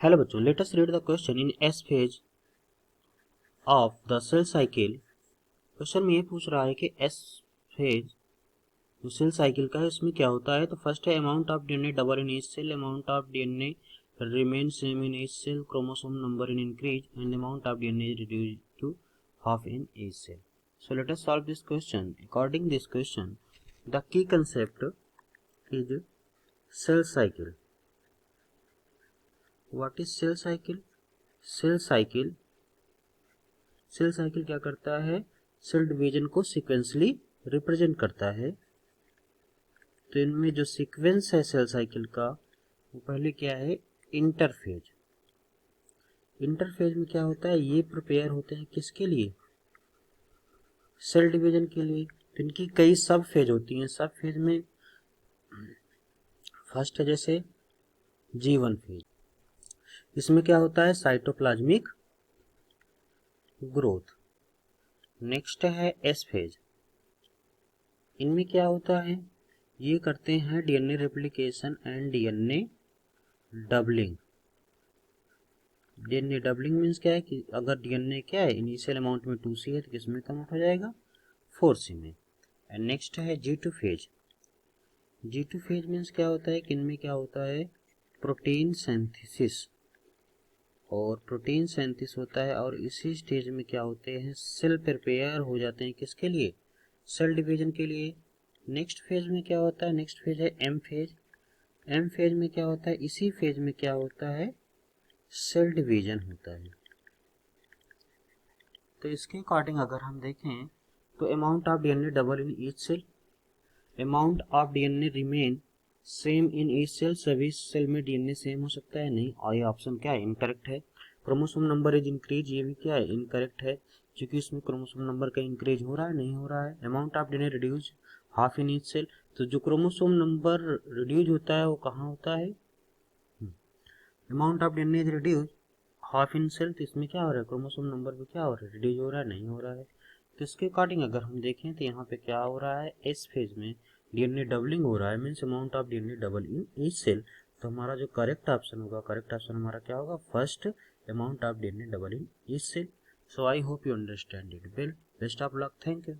Hello बच्चों, let us read the question in S phase of the cell cycle. Question में ये पूछ रहा है कि एस फेज जो सेल साइकिल का है इसमें क्या होता है। तो फर्स्ट है amount of DNA double in each cell, amount of DNA remain same in each cell, chromosome number in increase and amount of DNA reduce to half in each cell. So let us solve this question. According this question, the key concept is cell cycle. What is cell cycle? Cell cycle क्या करता है? Cell division को sequentially represent करता है। तो इनमें जो sequence है सेल साइकिल का वो पहले क्या है? इंटरफेज। इंटरफेज में क्या होता है? ये प्रिपेयर होते हैं किसके लिए? सेल डिवीजन के लिए। तो इनकी कई सब फेज होती हैं। सब फेज में फर्स्ट है जैसे G1 फेज, इसमें क्या होता है? Cytoplasmic growth. नेक्स्ट है एस फेज, इनमें क्या होता है? ये करते हैं DNA replication and DNA doubling. DNA doubling means क्या है कि अगर डीएनए क्या है इनिशियल अमाउंट में 2C है तो किसमें कन्वर्ट हो जाएगा? 4C में। एंड नेक्स्ट है G2 phase. G2 phase means क्या होता है कि इनमें क्या होता है? Protein synthesis. और प्रोटीन सिंथेसिस होता है और इसी स्टेज में क्या होते हैं? सेल प्रिपेयर हो जाते हैं किसके लिए? सेल डिवीजन के लिए। नेक्स्ट फेज में क्या होता है? नेक्स्ट फेज है एम फेज। एम फेज में क्या होता है? इसी फेज में क्या होता है? सेल डिवीजन होता है। तो इसके अकॉर्डिंग अगर हम देखें तो amount of DNA double in each cell, amount of DNA remain same in each cell. सभी सेल में डीएनए सेम हो सकता है? नहीं। और ये ऑप्शन क्या है? इनकरेक्ट है। क्रोमोसोम नंबर इज इंक्रीज, ये भी क्या है? इनकरेक्ट है, क्योंकि इसमें क्रोमोसोम नंबर का इंक्रीज हो रहा है? नहीं हो रहा है। Amount of DNA reduce half in each cell, तो जो क्रोमोसोम नंबर रिड्यूज होता है वो कहाँ होता है? Amount of DNA is reduce half in cell, तो इसमें क्या हो रहा है? क्रोमोसोम नंबर पे क्या हो रहा है? रिड्यूस हो रहा है? नहीं हो रहा है। तो इसके अकॉर्डिंग अगर हम देखें तो यहाँ पे क्या हो रहा है? एस फेज में डीएनए डबलिंग हो रहा है, means amount of DNA double in each cell. तो हमारा जो करेक्ट ऑप्शन होगा, करेक्ट ऑप्शन हमारा क्या होगा? First, amount of DNA double in each cell. So I hope you understand it well. Best of luck, thank you.